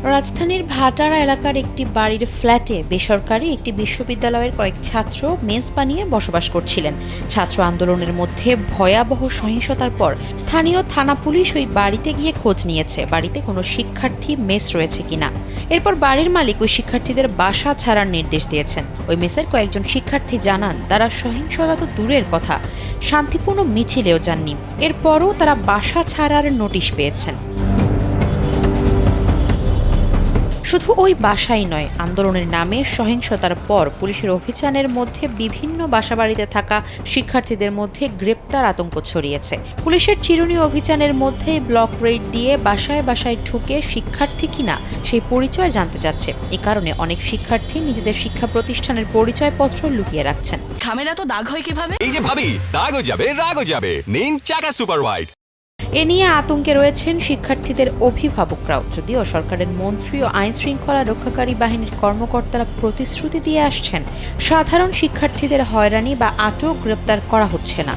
রাজধানীর ভাটারা এলাকার একটি বাড়ির ফ্ল্যাটে বেসরকারি একটি বিশ্ববিদ্যালয়ের কয়েক ছাত্র মেস বানিয়ে বসবাস করছিলেন। ছাত্র আন্দোলনের মধ্যে ভয়াবহ সহিংসতার পর স্থানীয় থানা পুলিশ ওই বাড়িতে গিয়ে খোঁজ নিয়েছে বাড়িতে কোনো শিক্ষার্থী মেস রয়েছে কিনা। এরপর বাড়ির মালিক ওই শিক্ষার্থীদের বাসা ছাড়ার নির্দেশ দিয়েছেন। ওই মেসের কয়েকজন শিক্ষার্থী জানান তারা সহিংসতা তো দূরের কথা, শান্তিপূর্ণ মিছিলেও যাননি। এরপরও তারা বাসা ছাড়ার নোটিশ পেয়েছেন। শুধু ওই বাসাই নয়, আন্দোলনের নামে সহিংসতার পর পুলিশের অভিযানের মধ্যে বিভিন্ন বাসাবাড়িতে থাকা শিক্ষার্থীদের মধ্যে গ্রেপ্তার আতঙ্ক ছড়িয়েছে। পুলিশের চিরুনি অভিযানের মধ্যে ব্লক রেড দিয়ে বাসায় বাসায় ঢুকে শিক্ষার্থী কিনা সেই পরিচয় জানতে যাচ্ছে। এ কারণে অনেক শিক্ষার্থী নিজেদের শিক্ষা প্রতিষ্ঠানের পরিচয়পত্র লুকিয়ে রাখছেন। খামেরা তো দাগ হয় কিভাবে? এই যে ভাবি, দাগও যাবে রাগও যাবে, নিন চাকা সুপার হোয়াইট। এ নিয়ে আতঙ্কে রয়েছেন শিক্ষার্থীদের অভিভাবকরাও। যদিও সরকারের মন্ত্রী ও আইন শৃঙ্খলা রক্ষাকারী বাহিনীর কর্মকর্তারা প্রতিশ্রুতি দিয়ে আসছেন, সাধারণ শিক্ষার্থীদের হয়রানি বা আটক গ্রেপ্তার করা হচ্ছে না।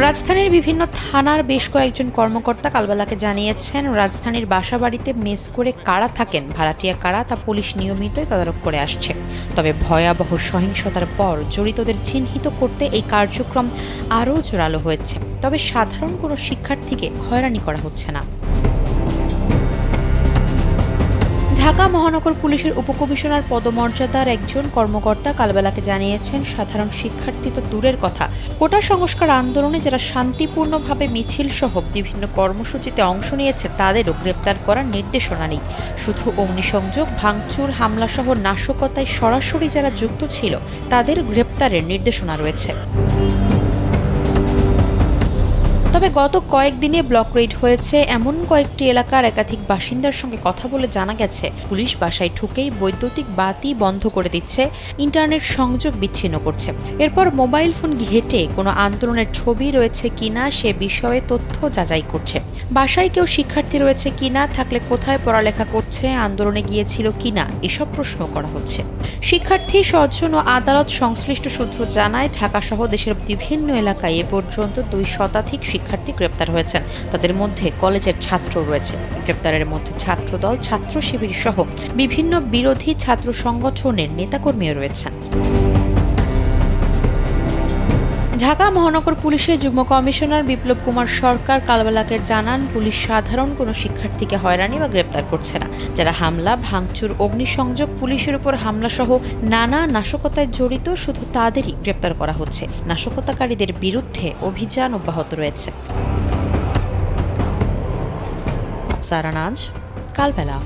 রাজধানীর বিভিন্ন থানার বেশ কয়েকজন কর্মকর্তা কালবেলাকে জানিয়েছেন, রাজধানীর বাসাবাড়িতে মেস করে কারা থাকেন, ভাড়াটিয়া কারা, তা পুলিশ নিয়মিতই তদারক করে আসছে। তবে ভয়াবহ সহিংসতার পর জড়িতদের চিহ্নিত করতে এই কার্যক্রম আরও জোরালো হয়েছে। তবে সাধারণ কোনো শিক্ষার্থীকে হয়রানি করা হচ্ছে না। ঢাকা মহানগর পুলিশের উপকমিশনার পদমর্যাদার একজন কর্মকর্তা কালবেলাকে জানিয়েছেন, সাধারণ শিক্ষার্থী তো দূরের কথা, কোটা সংস্কার আন্দোলনে যারা শান্তিপূর্ণভাবে মিছিল সহ বিভিন্ন কর্মসূচিতে অংশ নিয়েছে তাদেরও গ্রেপ্তার করার নির্দেশনা নেই। শুধু অগ্নিসংযোগ, ভাঙচুর, হামলাসহ নাশকতায় সরাসরি যারা যুক্ত ছিল তাদের গ্রেপ্তারের নির্দেশনা রয়েছে। তবে গত কয়েকদিনে ব্লক রেড হয়েছে এমন কয়েকটি এলাকার একাধিক বাসিন্দার সঙ্গে কথা বলে জানা গেছে, পুলিশ বাসায় ঢুকেই বৈদ্যুতিক বাতি বন্ধ করে দিচ্ছে, ইন্টারনেট সংযোগ বিচ্ছিন্ন করছে। এরপর মোবাইল ফোন ঘেঁটে কোনো আন্দোলনের ছবি রয়েছে কিনা সে বিষয়ে তথ্য যাচাই করছে। বাসায় কেউ শিক্ষার্থী রয়েছে কিনা, থাকলে কোথায় পড়ালেখা করছে, আন্দোলনে গিয়েছিল কিনা, এসব প্রশ্ন করা হচ্ছে। শিক্ষার্থী, স্বজন ও আদালত সংশ্লিষ্ট সূত্র জানায়, ঢাকাসহ দেশের বিভিন্ন এলাকায় এ পর্যন্ত 2 শতাধিক শিক্ষার্থী গ্রেপ্তার হয়েছেন। তাদের মধ্যে কলেজের ছাত্র রয়েছে। গ্রেপ্তারের মধ্যে ছাত্রদল, ছাত্র শিবির সহ বিভিন্ন বিরোধী ছাত্র সংগঠনের নেতাকর্মীও রয়েছেন। ঢাকা মহানগর পুলিশের যুগ্ম কমিশনার বিপ্লব কুমার সরকার কালবেলাকে জানান, পুলিশ সাধারণ কোনো শিক্ষার্থীকে হয়রানি বা গ্রেপ্তার করছে না। যারা হামলা, ভাঙচুর, অগ্নিসংযোগ, পুলিশের উপর হামলা সহ নানা নাশকতায় জড়িত শুধু তাদেরই গ্রেপ্তার করা হচ্ছে। নাশকতাকারীদের বিরুদ্ধে অভিযান অব্যাহত রয়েছে। আফসারা নাজ, কালবেলা।